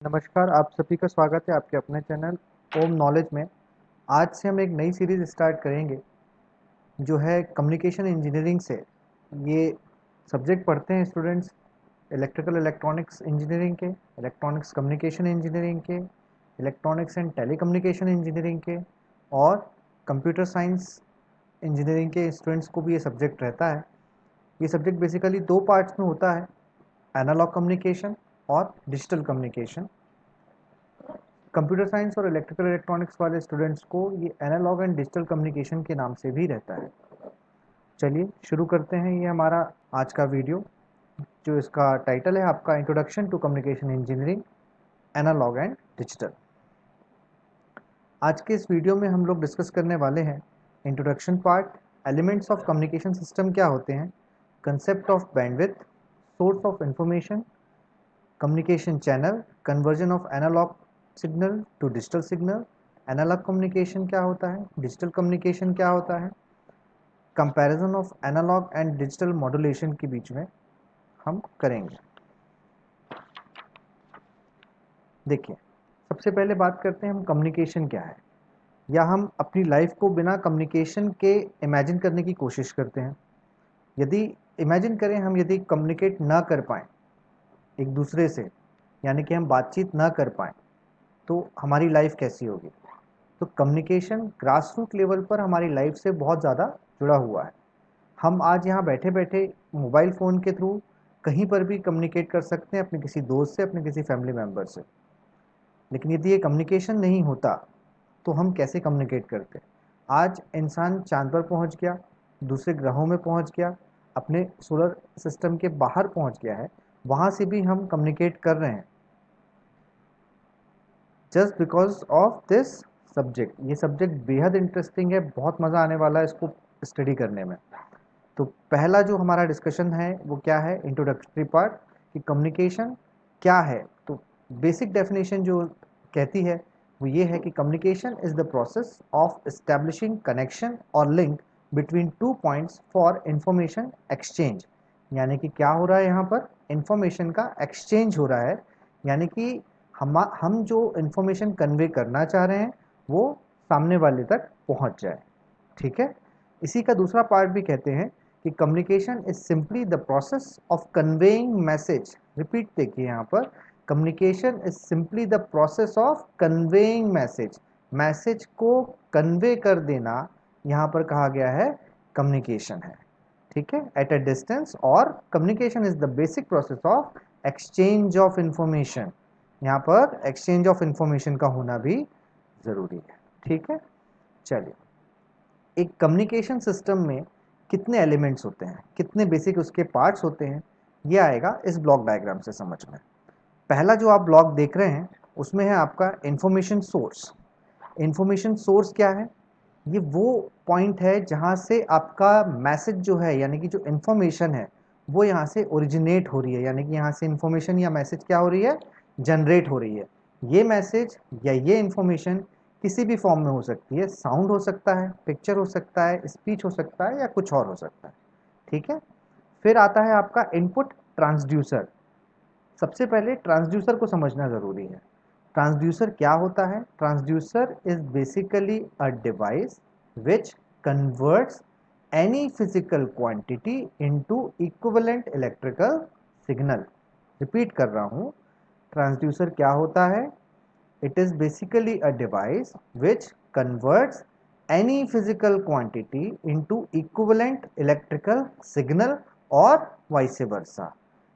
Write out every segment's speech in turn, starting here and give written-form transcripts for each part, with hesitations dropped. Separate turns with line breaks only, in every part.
नमस्कार, आप सभी का स्वागत है आपके अपने चैनल ओम नॉलेज में। आज से हम एक नई सीरीज़ स्टार्ट करेंगे जो है कम्युनिकेशन इंजीनियरिंग से। ये सब्जेक्ट पढ़ते हैं स्टूडेंट्स इलेक्ट्रिकल इलेक्ट्रॉनिक्स इंजीनियरिंग के, इलेक्ट्रॉनिक्स कम्युनिकेशन इंजीनियरिंग के, इलेक्ट्रॉनिक्स एंड टेलीकम्युनिकेशन इंजीनियरिंग के और कंप्यूटर साइंस इंजीनियरिंग के स्टूडेंट्स को भी ये सब्जेक्ट रहता है। ये सब्जेक्ट बेसिकली दो पार्ट्स में होता है, एनालॉग कम्युनिकेशन और डिजिटल कम्युनिकेशन। कंप्यूटर साइंस और इलेक्ट्रिकल इलेक्ट्रॉनिक्स वाले स्टूडेंट्स को ये एनालॉग एंड डिजिटल कम्युनिकेशन के नाम से भी रहता है। चलिए शुरू करते हैं ये हमारा आज का वीडियो, जो इसका टाइटल है आपका introduction to communication engineering, analogue and digital. आज के इस वीडियो में हम लोग डिस्कस करने वाले हैं introduction part, elements of communication system क्या होते हैं, concept of bandwidth, source of information, communication channel, conversion of analogue signal to digital signal, analogue communication क्या होता है, डिजिटल कम्युनिकेशन क्या होता है, comparison of analogue and digital modulation के बीच में हम करेंगे। देखिए, सबसे पहले बात करते हैं हम कम्युनिकेशन क्या है, या हम अपनी लाइफ को बिना कम्युनिकेशन के इमेजिन करने की कोशिश करते हैं। यदि इमेजिन करें हम यदि कम्युनिकेट ना कर पाएँ एक दूसरे से, यानी कि हम बातचीत ना कर पाएँ, तो हमारी लाइफ कैसी होगी। तो कम्युनिकेशन ग्रास रूट लेवल पर हमारी लाइफ से बहुत ज़्यादा जुड़ा हुआ है। हम आज यहाँ बैठे बैठे मोबाइल फ़ोन के थ्रू कहीं पर भी कम्युनिकेट कर सकते हैं अपने किसी दोस्त से, अपने किसी फैमिली मेम्बर से। लेकिन यदि ये कम्युनिकेशन नहीं होता तो हम कैसे कम्युनिकेट करते। आज इंसान चांद पर पहुँच गया, दूसरे ग्रहों में पहुँच गया, अपने सोलर सिस्टम के बाहर पहुँच गया है, वहाँ से भी हम कम्युनिकेट कर रहे हैं just because of this subject. ये सब्जेक्ट बेहद इंटरेस्टिंग है, बहुत मज़ा आने वाला है इसको स्टडी करने में। तो पहला जो हमारा डिस्कशन है वो क्या है, इंट्रोडक्टरी पार्ट, कि कम्युनिकेशन क्या है। तो बेसिक डेफिनेशन जो कहती है वो ये है कि communication is the process of establishing connection और link between two points for information exchange. यानी कि क्या हो रहा है यहाँ पर, इंफॉर्मेशन का एक्सचेंज हो रहा है, यानी कि हम जो इंफॉर्मेशन कन्वे करना चाह रहे हैं वो सामने वाले तक पहुँच जाए। ठीक है। इसी का दूसरा पार्ट भी कहते हैं कि communication is simply the process of conveying message. Repeat देखिए यहाँ पर, communication is simply the process of conveying message. Message को कन्वे कर देना यहाँ पर कहा गया है कम्युनिकेशन है। ठीक है, एट अ डिस्टेंस, और communication is the basic process of exchange of information. यहाँ पर एक्सचेंज ऑफ इंफॉर्मेशन का होना भी ज़रूरी है। ठीक है। चलिए, एक कम्युनिकेशन सिस्टम में कितने एलिमेंट्स होते हैं, कितने बेसिक उसके पार्ट्स होते हैं, ये आएगा इस ब्लॉक डायग्राम से समझ में। पहला जो आप ब्लॉक देख रहे हैं उसमें है आपका इंफॉर्मेशन सोर्स। इंफॉर्मेशन सोर्स क्या है, ये वो पॉइंट है जहाँ से आपका मैसेज जो है, यानी कि जो इन्फॉर्मेशन है वो यहाँ से ओरिजिनेट हो रही है, यानी कि यहाँ से इन्फॉर्मेशन या मैसेज क्या हो रही है, जनरेट हो रही है। ये मैसेज या ये इन्फॉर्मेशन किसी भी फॉर्म में हो सकती है, साउंड हो सकता है, पिक्चर हो सकता है, स्पीच हो सकता है, या कुछ और हो सकता है। ठीक है। फिर आता है आपका इनपुट ट्रांसड्यूसर। सबसे पहले ट्रांसड्यूसर को समझना ज़रूरी है। ट्रांसड्यूसर क्या होता है, transducer is basically a device which converts any physical quantity into equivalent electrical signal. Repeat कर रहा हूँ, ट्रांसड्यूसर क्या होता है, it is basically a device which converts any physical quantity into equivalent electrical signal और वाइस वर्सा।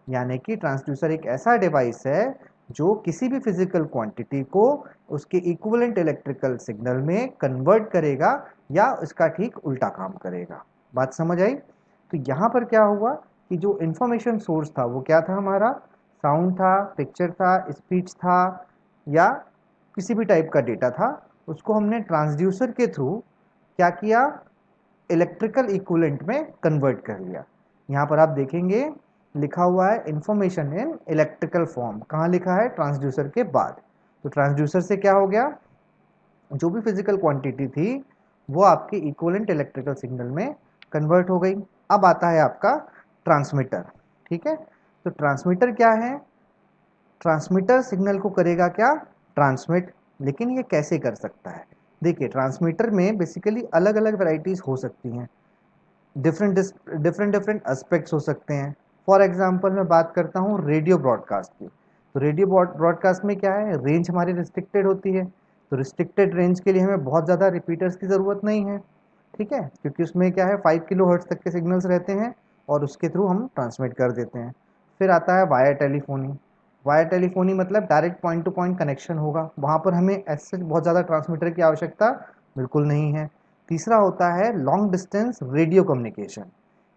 यानी कि transducer एक ऐसा डिवाइस है जो किसी भी फिजिकल क्वांटिटी को उसके इक्विवेलेंट इलेक्ट्रिकल सिग्नल में कन्वर्ट करेगा या उसका ठीक उल्टा काम करेगा। बात समझ आई। तो यहाँ पर क्या हुआ कि जो इंफॉर्मेशन सोर्स था वो क्या था हमारा, साउंड था, पिक्चर था, स्पीच था, या किसी भी टाइप का डेटा था, उसको हमने ट्रांसड्यूसर के थ्रू क्या किया, इलेक्ट्रिकल इक्विवेलेंट में कन्वर्ट कर लिया। यहाँ पर आप देखेंगे लिखा हुआ है इंफॉर्मेशन इन इलेक्ट्रिकल फॉर्म, कहाँ लिखा है, ट्रांसड्यूसर के बाद। तो ट्रांसड्यूसर से क्या हो गया, जो भी फिजिकल क्वांटिटी थी वो आपके इक्विवेलेंट इलेक्ट्रिकल सिग्नल में कन्वर्ट हो गई। अब आता है आपका ट्रांसमीटर। ठीक है। तो ट्रांसमीटर क्या है, ट्रांसमीटर सिग्नल को करेगा क्या, ट्रांसमिट। लेकिन ये कैसे कर सकता है, देखिए ट्रांसमीटर में बेसिकली अलग अलग वैरायटीज हो सकती हैं, डिफरेंट डिफरेंट डिफरेंट एस्पेक्ट्स हो सकते हैं। फॉर एग्जांपल मैं बात करता हूँ रेडियो ब्रॉडकास्ट की, तो रेडियो ब्रॉडकास्ट में क्या है, रेंज हमारी रिस्ट्रिक्टेड होती है, तो रिस्ट्रिक्टेड रेंज के लिए हमें बहुत ज़्यादा रिपीटर्स की ज़रूरत नहीं है, ठीक है, क्योंकि उसमें क्या है 5 किलो हर्ट्ज तक के सिग्नल्स रहते हैं और उसके थ्रू हम ट्रांसमिट कर देते हैं। फिर आता है वायर टेलीफोनी। वायर टेलीफोनी मतलब direct point two point connection होगा, वहाँ पर हमें ऐसे बहुत ज़्यादा ट्रांसमीटर की आवश्यकता बिल्कुल नहीं है। तीसरा होता है लॉन्ग डिस्टेंस रेडियो कम्युनिकेशन।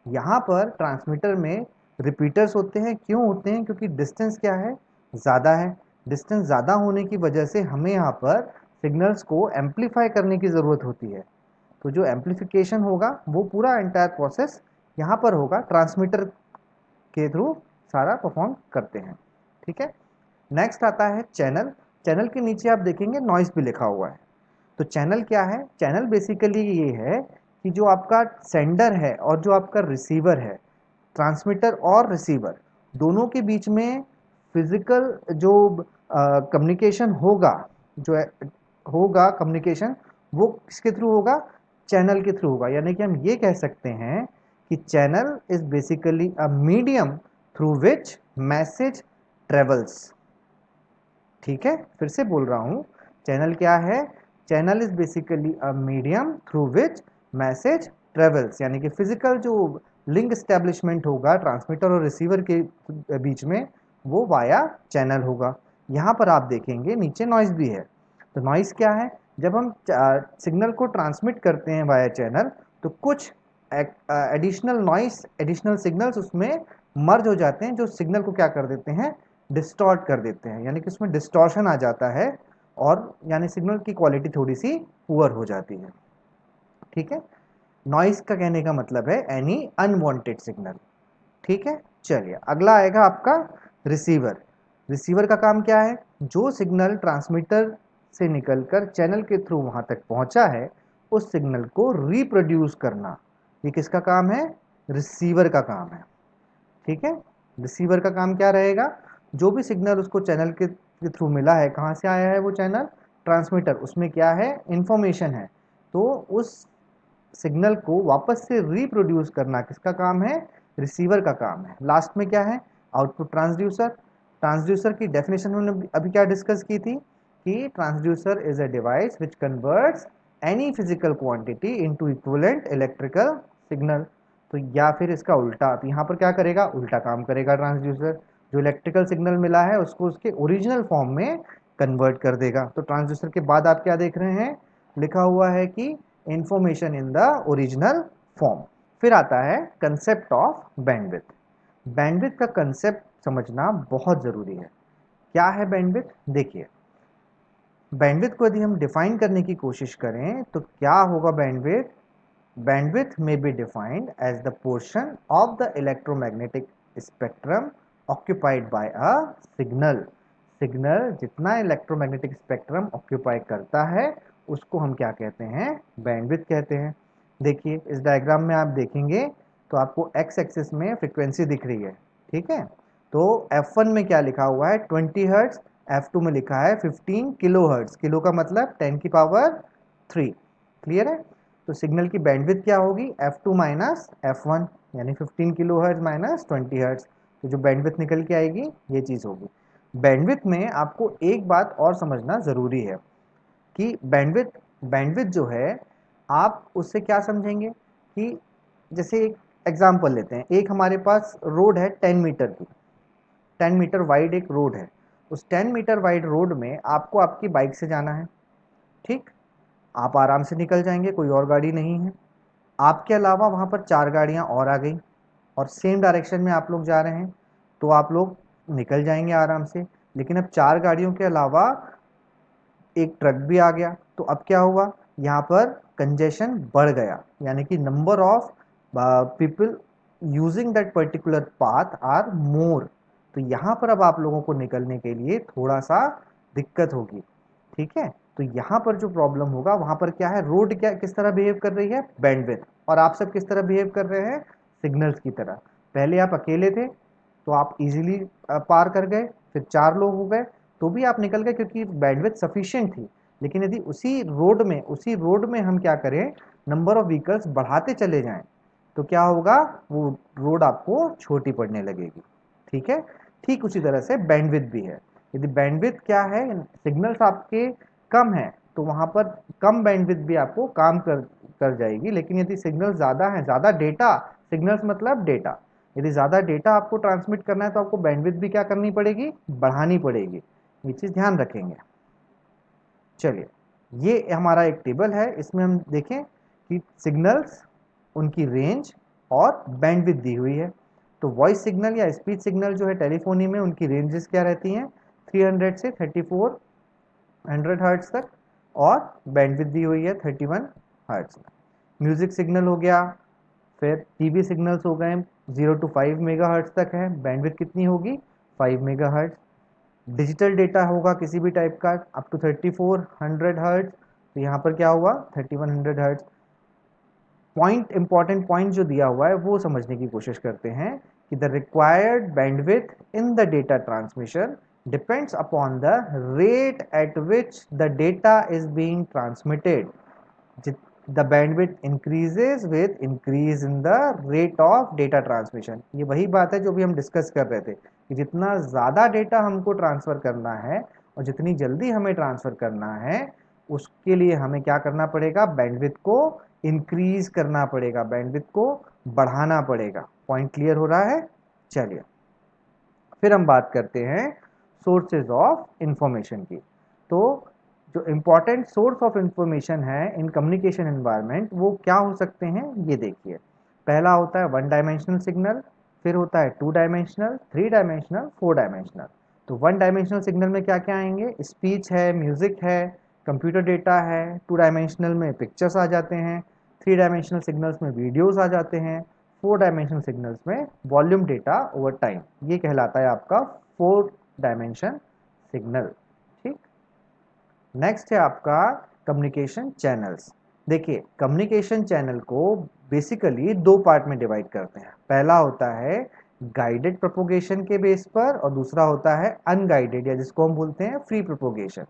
यहाँ पर ट्रांसमीटर में रिपीटर्स होते हैं, क्यों होते हैं, क्योंकि डिस्टेंस क्या है, ज़्यादा है। डिस्टेंस ज़्यादा होने की वजह से हमें यहाँ पर सिग्नल्स को एम्पलीफाई करने की ज़रूरत होती है, तो जो एम्पलीफिकेशन होगा वो पूरा एंटायर प्रोसेस यहाँ पर होगा, ट्रांसमीटर के थ्रू सारा परफॉर्म करते हैं, ठीक है। नेक्स्ट आता है चैनल। चैनल के नीचे आप देखेंगे नॉइस भी लिखा हुआ है। तो चैनल क्या है, चैनल बेसिकली ये है कि जो आपका सेंडर है और जो आपका रिसीवर है, ट्रांसमीटर और रिसीवर दोनों के बीच में फिजिकल जो कम्युनिकेशन होगा, जो होगा कम्युनिकेशन, वो किसके थ्रू होगा, चैनल के थ्रू होगा। यानी कि हम ये कह सकते हैं कि channel is basically a medium through which message travels, ठीक है। फिर से बोल रहा हूँ, चैनल क्या है, channel is basically a medium through which message travels, यानी कि फिजिकल जो लिंक एस्टेब्लिशमेंट होगा ट्रांसमीटर और रिसीवर के बीच में, वो वाया चैनल होगा। यहाँ पर आप देखेंगे नीचे नॉइस भी है। तो नॉइस क्या है, जब हम सिग्नल को ट्रांसमिट करते हैं वाया चैनल, तो कुछ एडिशनल नॉइस, एडिशनल सिग्नल्स उसमें मर्ज हो जाते हैं, जो सिग्नल को क्या कर देते हैं, डिस्टॉर्ट कर देते हैं, यानी कि उसमें डिस्टॉर्शन आ जाता है और यानी सिग्नल की क्वालिटी थोड़ी सी पुअर हो जाती है, ठीक है। नॉइस का कहने का मतलब है एनी अनवांटेड सिग्नल, ठीक है। चलिए अगला आएगा आपका रिसीवर। रिसीवर का काम क्या है, जो सिग्नल ट्रांसमीटर से निकलकर चैनल के थ्रू वहां तक पहुंचा है, उस सिग्नल को रिप्रोड्यूस करना, ये किसका काम है, रिसीवर का काम है, ठीक है। रिसीवर का काम क्या रहेगा, जो भी सिग्नल उसको चैनल के थ्रू मिला है, कहाँ से आया है वो चैनल, ट्रांसमीटर, उसमें क्या है, इंफॉर्मेशन है, तो उस सिग्नल को वापस से रिप्रोड्यूस करना किसका काम है, रिसीवर का काम है। लास्ट में क्या है, आउटपुट ट्रांसड्यूसर। ट्रांसड्यूसर की डेफिनेशन हमने अभी क्या डिस्कस की थी कि transducer is a device which converts any physical quantity into equivalent electrical signal. तो या फिर इसका उल्टा, तो यहाँ पर क्या करेगा, उल्टा काम करेगा ट्रांसड्यूसर, जो इलेक्ट्रिकल सिग्नल मिला है उसको उसके ओरिजिनल फॉर्म में कन्वर्ट कर देगा। तो ट्रांसड्यूसर के बाद आप क्या देख रहे हैं, लिखा हुआ है कि information in the original form. फिर आता है कंसेप्ट ऑफ बैंडविड्थ। बैंडविड्थ का कंसेप्ट समझना बहुत ज़रूरी है। क्या है बैंडविड्थ, देखिए बैंडविड्थ को यदि हम डिफाइन करने की कोशिश करें तो क्या होगा bandwidth, bandwidth may be defined as the portion of the electromagnetic spectrum occupied by a signal। Signal जितना इलेक्ट्रोमैग्नेटिक स्पेक्ट्रम ऑक्यूपाई करता है उसको हम क्या कहते हैं, बैंडविड्थ कहते हैं। देखिए इस डायग्राम में आप देखेंगे तो आपको एक्स एक्सिस में फ्रीक्वेंसी दिख रही है, ठीक है। तो F1 में क्या लिखा हुआ है, 20 हर्ट्ज, F2 में लिखा है 15 किलो हर्ट्ज, किलो का मतलब 10 की पावर 3, क्लियर है। तो सिग्नल की बैंडविड्थ क्या होगी, F2 माइनस F1, यानी 15 किलो हर्ट्ज माइनस 20 हर्ट्ज, तो जो बैंडविड्थ निकल के आएगी ये चीज़ होगी। बैंडविड्थ में आपको एक बात और समझना ज़रूरी है कि बैंडविड्थ बैंडविड्थ जो है, आप उससे क्या समझेंगे कि जैसे एक एग्जांपल लेते हैं, एक हमारे पास रोड है 10 मीटर की, 10 मीटर वाइड एक रोड है। उस 10 मीटर वाइड रोड में आपको आपकी बाइक से जाना है, ठीक, आप आराम से निकल जाएंगे, कोई और गाड़ी नहीं है। आपके अलावा वहाँ पर 4 गाड़ियाँ और आ गई और सेम डायरेक्शन में आप लोग जा रहे हैं, तो आप लोग निकल जाएंगे आराम से। लेकिन अब 4 गाड़ियों के अलावा एक ट्रक भी आ गया, तो अब क्या हुआ, यहाँ पर कंजेशन बढ़ गया, यानी कि number of people using that particular path are more. तो यहाँ पर अब आप लोगों को निकलने के लिए थोड़ा सा दिक्कत होगी, ठीक है। तो यहाँ पर जो प्रॉब्लम होगा, वहाँ पर क्या है, रोड क्या किस तरह बिहेव कर रही है, बैंडविड्थ, और आप सब किस तरह बिहेव कर रहे हैं, सिग्नल्स की तरह। पहले आप अकेले थे तो आप इजीली पार कर गए, फिर 4 लोग हो गए तो भी आप निकल गए क्योंकि बैंडविड्थ सफिशिएंट थी। लेकिन यदि उसी रोड में हम क्या करें, नंबर ऑफ व्हीकल्स बढ़ाते चले जाएं तो क्या होगा, वो रोड आपको छोटी पड़ने लगेगी। ठीक है, ठीक उसी तरह से बैंडविड्थ भी है। यदि बैंडविड्थ क्या है, सिग्नल्स आपके कम है तो वहां पर कम बैंडविड्थ भी आपको काम कर कर जाएगी। लेकिन यदि सिग्नल ज़्यादा है, ज़्यादा डेटा, सिग्नल्स मतलब डेटा, यदि ज़्यादा डेटा आपको ट्रांसमिट करना है तो आपको बैंडविड्थ भी क्या करनी पड़ेगी, बढ़ानी पड़ेगी। ये चीज़ ध्यान रखेंगे। चलिए, ये हमारा एक टेबल है, इसमें हम देखें कि सिग्नल्स, उनकी रेंज और बैंडविड्थ दी हुई है। तो वॉइस सिग्नल या स्पीच सिग्नल जो है टेलीफोनी में, उनकी रेंजेस क्या रहती हैं, 300 से 3400 हर्ट्ज तक, और बैंडविड्थ दी हुई है 31 हर्ट्ज। म्यूजिक सिग्नल हो गया, फिर टीवी सिग्नल्स हो गए, 0 to 5 मेगाहर्ट्ज तक है, बैंडविड्थ कितनी होगी, 5 मेगाहर्ट्ज। डिजिटल डेटा होगा किसी भी टाइप का अप टू 3400 हर्ट्ज, तो यहाँ पर क्या हुआ, 3100 हर्ट्ज। पॉइंट, इंपॉर्टेंट पॉइंट जो दिया हुआ है वो समझने की कोशिश करते हैं कि the required bandwidth in the data transmission depends upon the rate at which the data is being transmitted. The bandwidth increases with increase in the rate of data transmission. ये वही बात है जो भी हम डिस्कस कर रहे थे कि जितना ज़्यादा डेटा हमको ट्रांसफ़र करना है और जितनी जल्दी हमें ट्रांसफ़र करना है, उसके लिए हमें क्या करना पड़ेगा, बैंडविड्थ को इंक्रीज करना पड़ेगा, बैंडविड्थ को बढ़ाना पड़ेगा। पॉइंट क्लियर हो रहा है। चलिए, फिर हम बात करते हैं सोर्सेज ऑफ इंफॉर्मेशन की। तो जो इम्पोर्टेंट सोर्स ऑफ इंफॉर्मेशन है इन कम्युनिकेशन एनवायरनमेंट, वो क्या हो सकते हैं, ये देखिए। पहला होता है 1 डायमेंशनल सिग्नल, फिर होता है 2 डायमेंशनल, 3 डायमेंशनल, 4 डायमेंशनल। तो 1 डायमेंशनल सिग्नल में क्या क्या आएंगे, स्पीच है, म्यूजिक है, कंप्यूटर डेटा है। 2 डायमेंशनल में पिक्चर्स आ जाते हैं, 3 डायमेंशनल सिग्नल्स में वीडियोस आ जाते हैं, 4 डायमेंशनल सिग्नल्स में वॉल्यूम डेटा ओवर टाइम। ये कहलाता है आपका 4 डायमेंशन सिग्नल। ठीक, नेक्स्ट है आपका कम्युनिकेशन चैनल्स। देखिए, कम्युनिकेशन चैनल को बेसिकली 2 पार्ट में डिवाइड करते हैं। पहला होता है गाइडेड प्रोपोगेशन के बेस पर, और दूसरा होता है अनगाइडेड, या जिसको हम बोलते हैं फ्री प्रोपोगेशन।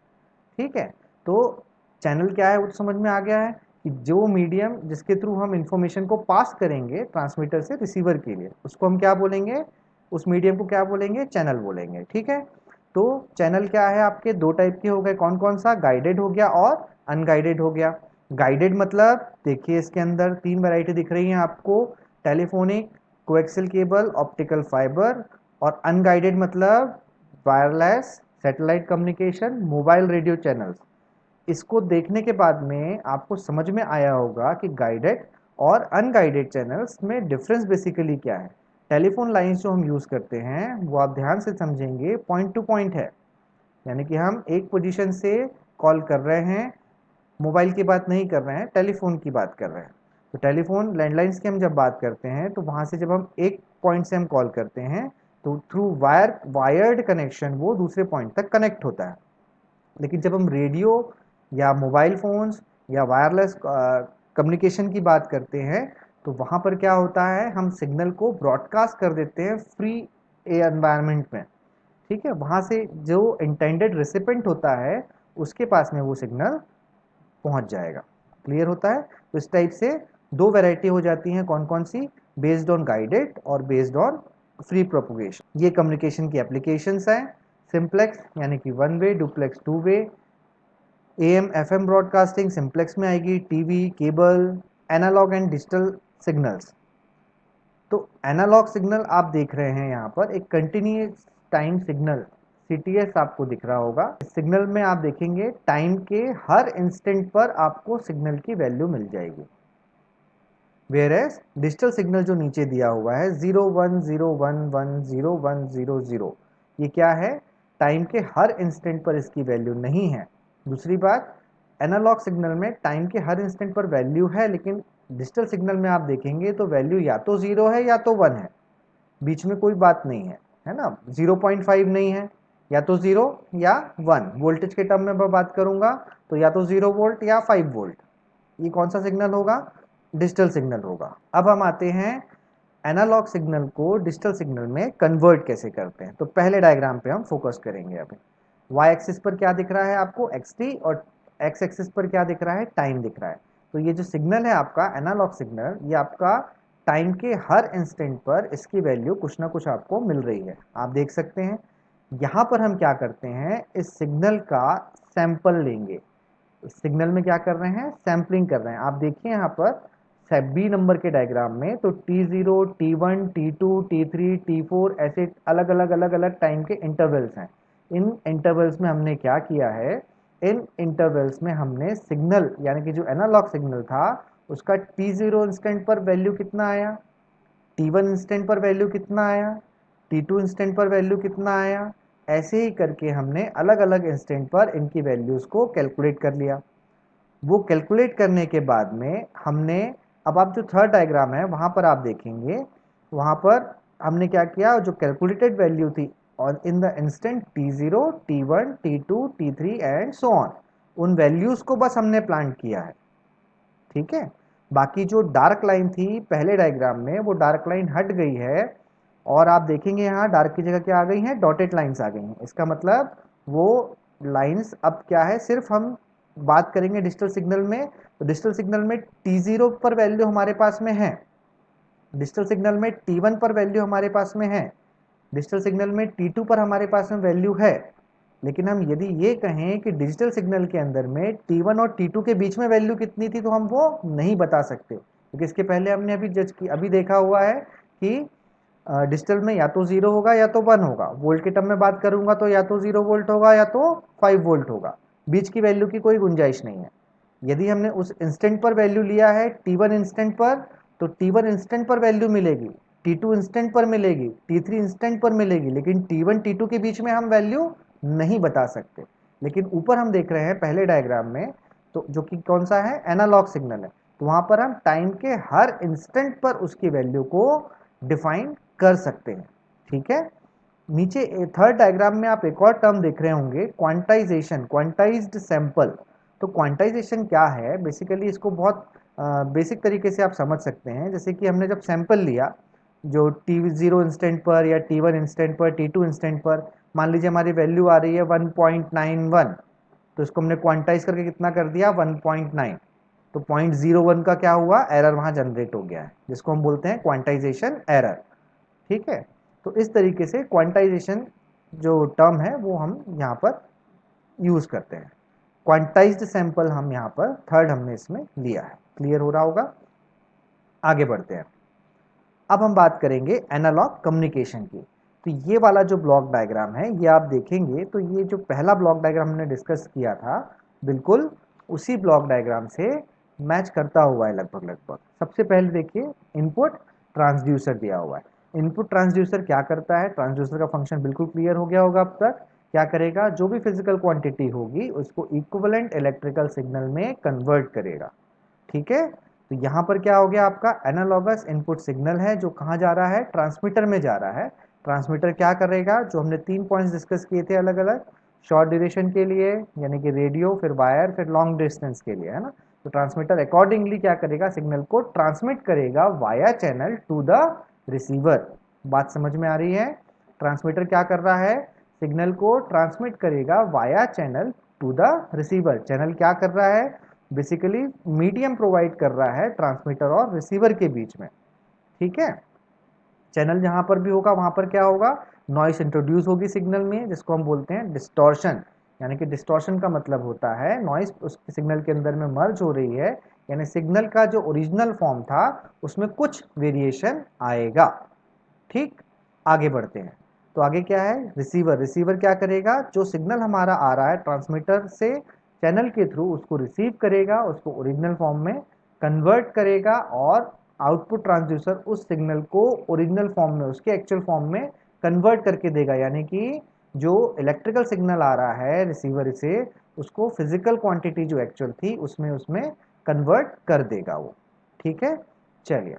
ठीक है, तो चैनल क्या है वो तो समझ में आ गया है कि जो मीडियम जिसके थ्रू हम इंफॉर्मेशन को पास करेंगे ट्रांसमीटर से रिसीवर के लिए, उसको हम क्या बोलेंगे, उस मीडियम को क्या बोलेंगे, चैनल बोलेंगे। ठीक है, तो चैनल क्या है आपके, 2 टाइप के हो गए, कौन कौन सा, गाइडेड हो गया और अनगाइडेड हो गया। गाइडेड मतलब देखिए इसके अंदर 3 वैरायटी दिख रही हैं आपको, telephonic, coaxial cable, optical fibre. और अनगाइडेड मतलब wireless, satellite communication, mobile radio channels. इसको देखने के बाद में आपको समझ में आया होगा कि गाइडेड और अनगाइडेड चैनल्स में डिफरेंस बेसिकली क्या है। टेलीफोन लाइंस जो हम यूज़ करते हैं वो आप ध्यान से समझेंगे, पॉइंट टू पॉइंट है, यानी कि हम एक पोजीशन से कॉल कर रहे हैं, मोबाइल की बात नहीं कर रहे हैं, टेलीफोन की बात कर रहे हैं। तो टेलीफोन लैंडलाइंस की हम जब बात करते हैं तो वहाँ से जब हम एक पॉइंट से हम कॉल करते हैं तो थ्रू वायर्ड कनेक्शन वो दूसरे पॉइंट तक कनेक्ट होता है। लेकिन जब हम रेडियो या मोबाइल फ़ोन्स या वायरलेस कम्युनिकेशन की बात करते हैं तो वहाँ पर क्या होता है, हम सिग्नल को ब्रॉडकास्ट कर देते हैं फ्री एनवायरनमेंट में। ठीक है, वहाँ से जो इंटेंडेड रेसिपेंट होता है उसके पास में वो सिग्नल पहुँच जाएगा। क्लियर होता है। तो इस टाइप से 2 वैरायटी हो जाती हैं, कौन कौन सी, बेस्ड ऑन गाइडेड और बेस्ड ऑन फ्री प्रोपोगेशन। ये कम्युनिकेशन की एप्लीकेशंस हैं। सिंप्लेक्स यानी कि 1 way, duplex 2 way, AM FM broadcasting simplex में आएगी, TV, cable, analog and digital signals. तो एनालॉग सिग्नल आप देख रहे हैं यहाँ पर एक कंटिन्यूस टाइम सिग्नल, सीटीएस आपको दिख रहा होगा। इस सिग्नल में आप देखेंगे टाइम के हर इंस्टेंट पर आपको सिग्नल की वैल्यू मिल जाएगी। वेयर एज डिजिटल सिग्नल जो नीचे दिया हुआ है 0101101000, ये क्या है, टाइम के हर इंस्टेंट पर इसकी वैल्यू नहीं है। दूसरी बात, एनालॉग सिग्नल में टाइम के हर इंस्टेंट पर वैल्यू है, लेकिन डिजिटल सिग्नल में आप देखेंगे तो वैल्यू या तो 0 है या तो 1 है, बीच में कोई बात नहीं है ना। 0.5 नहीं है, या तो 0 या 1। वोल्टेज के टर्म में मैं बात करूंगा तो या तो 0 वोल्ट या 5 वोल्ट। ये कौन सा सिग्नल होगा, डिजिटल सिग्नल होगा। अब हम आते हैं एनालॉग सिग्नल को डिजिटल सिग्नल में कन्वर्ट कैसे करते हैं। तो पहले डायग्राम पे हम फोकस करेंगे अभी। वाई एक्सिस पर क्या दिख रहा है आपको, xt, और एक्स एक्सिस पर क्या दिख रहा है, टाइम दिख रहा है। तो ये जो सिग्नल है आपका एनालॉग सिग्नल, ये आपका टाइम के हर इंस्टेंट पर इसकी वैल्यू कुछ ना कुछ आपको मिल रही है, आप देख सकते हैं। यहाँ पर हम क्या करते हैं, इस सिग्नल का सैंपल लेंगे। इस सिग्नल में क्या कर रहे हैं, सैम्पलिंग कर रहे हैं। आप देखिए यहाँ पर बी नंबर के डायग्राम में, तो T0, T1, T2, T3, T4 ऐसे अलग अलग टाइम के इंटरवल्स हैं। इन इंटरवल्स में हमने क्या किया है, इन इंटरवल्स में हमने सिग्नल यानी कि जो एनालॉग सिग्नल था उसका T0 इंस्टेंट पर वैल्यू कितना आया, T1 इंस्टेंट पर वैल्यू कितना आया, T2 इंस्टेंट पर वैल्यू कितना आया, ऐसे ही करके हमने अलग अलग इंस्टेंट पर इनकी वैल्यूज़ को कैलकुलेट कर लिया। वो कैलकुलेट करने के बाद में हमने, अब आप जो थर्ड डायग्राम है वहाँ पर आप देखेंगे, वहाँ पर हमने क्या किया, जो कैलकुलेटेड वैल्यू थी और in the instant T0, T1, T2, T3 and so on, उन वैल्यूज़ को बस हमने प्लांट किया है, ठीक है। बाकी जो डार्क लाइन थी पहले डायग्राम में, वो डार्क लाइन हट गई है और आप देखेंगे यहाँ डार्क की जगह क्या आ गई हैं, डॉटेड लाइंस आ गई हैं। इसका मतलब वो लाइंस अब क्या है, सिर्फ हम बात करेंगे डिजिटल सिग्नल में, तो डिजिटल सिग्नल में T0 पर वैल्यू हमारे पास में है, डिजिटल सिग्नल में T1 पर वैल्यू हमारे पास में है, डिजिटल सिग्नल में T2 पर हमारे पास में वैल्यू है। लेकिन हम यदि ये कहें कि डिजिटल सिग्नल के अंदर में T1 और T2 के बीच में वैल्यू कितनी थी, तो हम वो नहीं बता सकते, क्योंकि इसके पहले हमने अभी देखा हुआ है कि डिजिटल में या तो 0 होगा या तो 1 होगा। वोल्ट के टर्म में बात करूंगा तो या तो 0 वोल्ट होगा या तो 5 वोल्ट होगा, बीच की वैल्यू की कोई गुंजाइश नहीं है। यदि हमने उस इंस्टेंट पर वैल्यू लिया है T1 इंस्टेंट पर, तो T1 इंस्टेंट पर वैल्यू मिलेगी, T2 इंस्टेंट पर मिलेगी, T3 इंस्टेंट पर मिलेगी, लेकिन T1 T2 के बीच में हम वैल्यू नहीं बता सकते। लेकिन ऊपर हम देख रहे हैं पहले डायग्राम में, तो जो कि कौन सा है, एनालॉग सिग्नल है, तो वहां पर हम टाइम के हर इंस्टेंट पर उसकी वैल्यू को डिफाइन कर सकते हैं, ठीक है। नीचे थर्ड डायग्राम में आप एक और टर्म देख रहे होंगे, क्वांटाइजेशन, क्वांटाइज्ड सैंपल। तो क्वांटाइजेशन क्या है, बेसिकली इसको बहुत बेसिक तरीके से आप समझ सकते हैं। जैसे कि हमने जब सैंपल लिया, जो T0 इंस्टेंट पर या T1 इंस्टेंट पर, T2 इंस्टेंट पर, मान लीजिए हमारी वैल्यू आ रही है 1.91, तो इसको हमने क्वांटाइज करके कितना कर दिया, 1.9, तो 0.01 का क्या हुआ, एरर वहाँ जनरेट हो गया है, जिसको हम बोलते हैं क्वांटाइजेशन एरर, ठीक है। तो इस तरीके से क्वांटाइजेशन जो टर्म है वो हम यहाँ पर यूज़ करते हैं। क्वांटाइज्ड सैंपल हम यहाँ पर थर्ड हमने इसमें लिया है, क्लियर हो रहा होगा। आगे बढ़ते हैं, अब हम बात करेंगे एनालॉग कम्युनिकेशन की। तो ये वाला जो ब्लॉक डायग्राम है, ये आप देखेंगे तो ये जो पहला ब्लॉक डायग्राम हमने डिस्कस किया था, बिल्कुल उसी ब्लॉक डायग्राम से मैच करता हुआ है लगभग लगभग। सबसे पहले देखिए, इनपुट ट्रांसड्यूसर दिया हुआ है। इनपुट ट्रांसड्यूसर क्या करता है, ट्रांसड्यूसर का फंक्शन बिल्कुल क्लियर हो गया होगा अब तक। क्या करेगा, जो भी फिजिकल क्वांटिटी होगी उसको इक्विवेलेंट इलेक्ट्रिकल सिग्नल में कन्वर्ट करेगा, ठीक है। तो यहाँ पर क्या हो गया, आपका एनालॉगस इनपुट सिग्नल है जो कहाँ जा रहा है, ट्रांसमीटर में जा रहा है। ट्रांसमीटर क्या करेगा, जो हमने 3 पॉइंट्स डिस्कस किए थे अलग अलग, शॉर्ट ड्यूरेशन के लिए यानी कि रेडियो, फिर वायर, फिर लॉन्ग डिस्टेंस के लिए, है ना। तो ट्रांसमीटर अकॉर्डिंगली क्या करेगा, सिग्नल को ट्रांसमिट करेगा via channel to the receiver. बात समझ में आ रही है, ट्रांसमीटर क्या कर रहा है, सिग्नल को ट्रांसमिट करेगा via channel to the receiver. Channel क्या कर रहा है, बेसिकली मीडियम प्रोवाइड कर रहा है ट्रांसमीटर और रिसीवर के बीच में, ठीक है। चैनल जहां पर भी होगा वहां पर क्या होगा, नॉइस इंट्रोड्यूस होगी सिग्नल में, जिसको हम बोलते हैं डिस्टॉर्शन। यानी कि डिस्टॉर्शन का मतलब होता है नॉइस उस सिग्नल के अंदर में मर्ज हो रही है, यानी सिग्नल का जो ओरिजिनल फॉर्म था उसमें कुछ वेरिएशन आएगा, ठीक। आगे बढ़ते हैं, तो आगे क्या है, रिसीवर। रिसीवर क्या करेगा, जो सिग्नल हमारा आ रहा है ट्रांसमीटर से चैनल के थ्रू, उसको रिसीव करेगा, उसको ओरिजिनल फॉर्म में कन्वर्ट करेगा और आउटपुट ट्रांसड्यूसर उस सिग्नल को ओरिजिनल फॉर्म में, उसके एक्चुअल फॉर्म में कन्वर्ट करके देगा। यानी कि जो इलेक्ट्रिकल सिग्नल आ रहा है रिसीवर से, उसको फिजिकल क्वांटिटी जो एक्चुअल थी उसमें उसमें कन्वर्ट कर देगा वो, ठीक है। चलिए,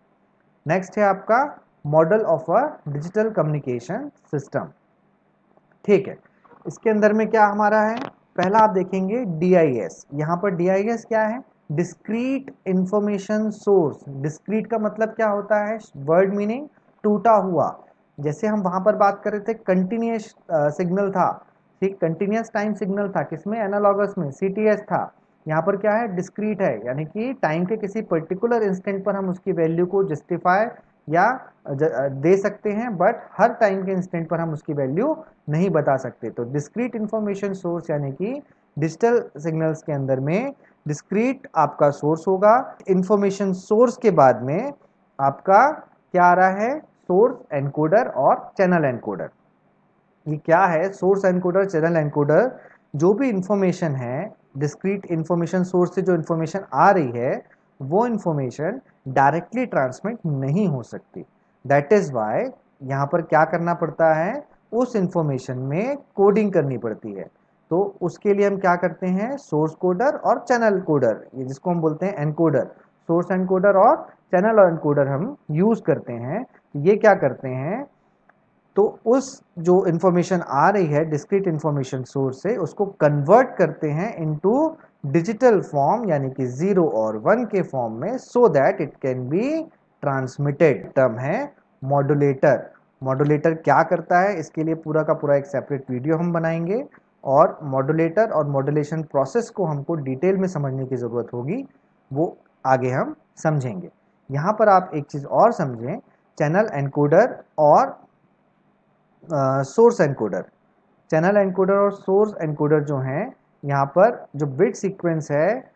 नेक्स्ट है आपका model of a digital communication system, ठीक है। इसके अंदर में क्या हमारा है, पहला आप देखेंगे DIS। यहाँ पर DIS क्या है, डिस्क्रीट इंफॉर्मेशन सोर्स। डिस्क्रीट का मतलब क्या होता है? वर्ड मीनिंग टूटा हुआ। जैसे हम वहां पर बात कर रहे थे कंटिन्यूस सिग्नल था, ठीक, कंटिन्यूस टाइम सिग्नल था, किसमें? एनालॉगस में, सीटीएस था। यहाँ पर क्या है? डिस्क्रीट है, यानी कि टाइम के किसी पर्टिकुलर इंस्टेंट पर हम उसकी वैल्यू को जस्टिफाई या दे सकते हैं, बट हर टाइम के इंस्टेंट पर हम उसकी वैल्यू नहीं बता सकते। तो डिस्क्रीट इंफॉर्मेशन सोर्स यानी कि डिजिटल सिग्नल्स के अंदर में डिस्क्रीट आपका सोर्स होगा। इंफॉर्मेशन सोर्स के बाद में आपका क्या आ रहा है? सोर्स एनकोडर और चैनल एनकोडर। ये क्या है? सोर्स एनकोडर, चैनल एनकोडर, जो भी इंफॉर्मेशन है डिस्क्रीट इंफॉर्मेशन सोर्स से जो इंफॉर्मेशन आ रही है वो इंफॉर्मेशन डायरेक्टली ट्रांसमिट नहीं हो सकती। दैट इज वाई यहाँ पर क्या करना पड़ता है? उस इंफॉर्मेशन में कोडिंग करनी पड़ती है। तो उसके लिए हम क्या करते हैं? सोर्स कोडर और चैनल कोडर, ये जिसको हम बोलते हैं एनकोडर, सोर्स एनकोडर और चैनल एनकोडर हम यूज करते हैं। ये क्या करते हैं? तो उस जो इंफॉर्मेशन आ रही है डिस्क्रीट इंफॉर्मेशन सोर्स से, उसको कन्वर्ट करते हैं इनटू डिजिटल फॉर्म, यानी कि 0 और 1 के फॉर्म में, so that it can be transmitted. Term है मॉड्यूलेटर। मॉड्यूलेटर क्या करता है, इसके लिए पूरा का पूरा एक सेपरेट वीडियो हम बनाएंगे, और मॉड्यूलेटर और मॉड्यूलेशन प्रोसेस को हमको डिटेल में समझने की ज़रूरत होगी, वो आगे हम समझेंगे। यहाँ पर आप एक चीज़ और समझें, चैनल एनकोडर और सोर्स एनकोडर। चैनल एनकोडर और सोर्स एनकोडर जो हैं, यहाँ पर जो बिट सीक्वेंस है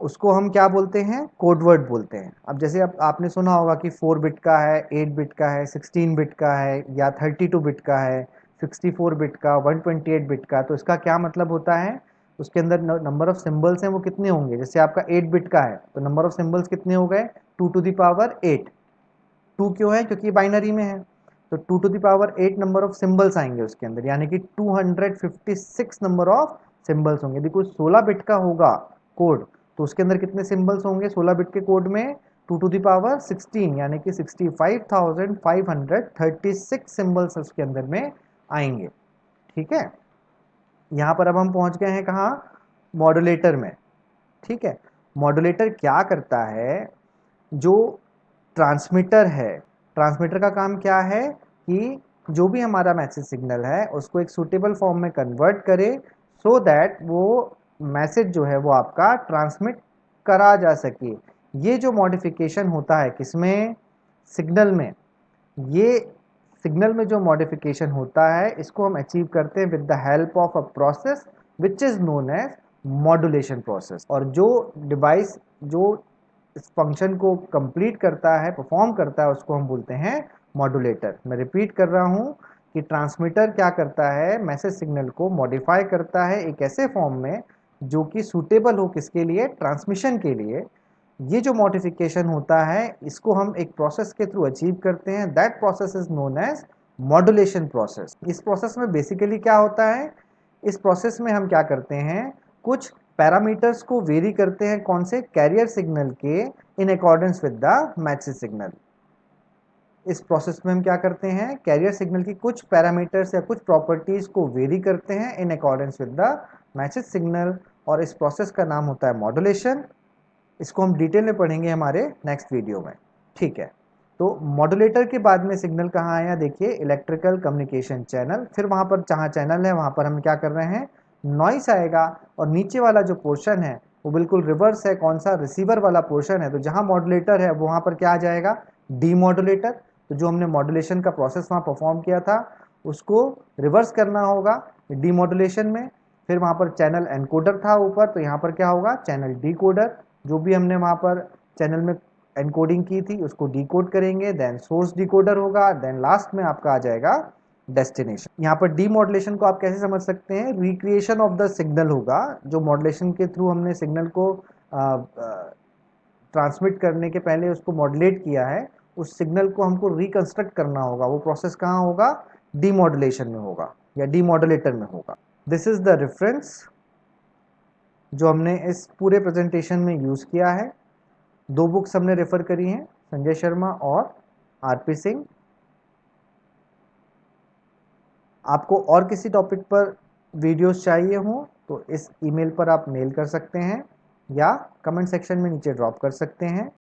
उसको हम क्या बोलते हैं? कोड वर्ड बोलते हैं। अब जैसे अब आपने सुना होगा कि 4 बिट का है, 8 बिट का है, 16 बिट का है, या 32 बिट का है, 64 बिट का, 128 बिट का। तो इसका क्या मतलब होता है? उसके अंदर नंबर ऑफ सिंबल्स हैं वो कितने होंगे? जैसे आपका 8 बिट का है तो नंबर ऑफ सिंबल्स कितने हो गए? 2 to the power 8। 2 क्यों है? क्योंकि बाइनरी में है। तो 2 to the power 8 number of symbols आएंगे उसके अंदर, यानी कि 256 नंबर ऑफ सिंबल्स होंगे। यदि कोई 16 बिट का होगा कोड तो उसके अंदर कितने सिंबल्स होंगे 16 बिट के कोड में? 2 to the power 16, यानी कि 65,536 सिंबल्स उसके अंदर में आएंगे। ठीक है, यहाँ पर अब हम पहुंच गए हैं कहाँ? मॉड्यूलेटर में। ठीक है, मॉड्यूलेटर क्या करता है? जो ट्रांसमीटर है, ट्रांसमीटर का काम क्या है कि जो भी हमारा मैसेज सिग्नल है उसको एक सूटेबल फॉर्म में कन्वर्ट करे, सो दैट वो मैसेज जो है वो आपका ट्रांसमिट करा जा सके। ये जो मॉडिफिकेशन होता है किसमें? सिग्नल में। ये सिग्नल में जो मॉडिफिकेशन होता है इसको हम अचीव करते हैं with the help of a process which is known as modulation process. और जो डिवाइस जो इस फंक्शन को कंप्लीट करता है, परफॉर्म करता है, उसको हम बोलते हैं मॉड्यूलेटर। मैं रिपीट कर रहा हूं कि ट्रांसमीटर क्या करता है? मैसेज सिग्नल को मॉडिफाई करता है एक ऐसे फॉर्म में जो कि सूटेबल हो किसके लिए? ट्रांसमिशन के लिए। ये जो मॉडिफिकेशन होता है इसको हम एक प्रोसेस के थ्रू अचीव करते हैं। That process is known as modulation process. इस प्रोसेस में बेसिकली क्या होता है? इस प्रोसेस में हम क्या करते हैं? कुछ पैरामीटर्स को वेरी करते हैं, कौन से? कैरियर सिग्नल के, in accordance with the message signal. इस प्रोसेस में हम क्या करते हैं? कैरियर सिग्नल की कुछ पैरामीटर्स या कुछ प्रॉपर्टीज को वेरी करते हैं in accordance with the message signal, और इस प्रोसेस का नाम होता है मॉड्यूलेशन। इसको हम डिटेल में पढ़ेंगे हमारे नेक्स्ट वीडियो में। ठीक है, तो मॉड्यूलेटर के बाद में सिग्नल कहाँ आया? देखिए, इलेक्ट्रिकल कम्युनिकेशन चैनल। फिर वहाँ पर जहाँ चैनल है वहाँ पर हम क्या कर रहे हैं? नॉइस आएगा, और नीचे वाला जो पोर्शन है वो बिल्कुल रिवर्स है। कौन सा? रिसीवर वाला पोर्शन है। तो जहाँ मॉड्यूलेटर है वहाँ पर क्या आ जाएगा? डीमॉड्यूलेटर। तो जो हमने मॉड्यूलेशन का प्रोसेस वहाँ परफॉर्म किया था उसको रिवर्स करना होगा डीमॉड्यूलेशन में। फिर वहाँ पर चैनल एनकोडर था ऊपर, तो यहाँ पर क्या होगा? Channel decoder. जो भी हमने वहाँ पर चैनल में एनकोडिंग की थी उसको डिकोड करेंगे, देन सोर्स डिकोडर होगा, देन लास्ट में आपका आ जाएगा डेस्टिनेशन। यहाँ पर डीमॉड्यूलेशन को आप कैसे समझ सकते हैं? रिक्रिएशन ऑफ द सिग्नल होगा। जो मॉड्यूलेशन के थ्रू हमने सिग्नल को ट्रांसमिट करने के पहले उसको मॉड्यूलेट किया है, उस सिग्नल को हमको रिकंस्ट्रक्ट करना होगा। वो प्रोसेस कहाँ होगा? डीमॉड्यूलेशन में होगा या डीमॉड्यूलेटर में होगा। दिस इज द रेफरेंस जो हमने इस पूरे प्रेजेंटेशन में यूज़ किया है। 2 बुक्स हमने रेफर करी हैं, संजय शर्मा और आरपी सिंह। आपको और किसी टॉपिक पर वीडियोस चाहिए हो तो इस ईमेल पर आप मेल कर सकते हैं। या कमेंट सेक्शन में नीचे ड्रॉप कर सकते हैं।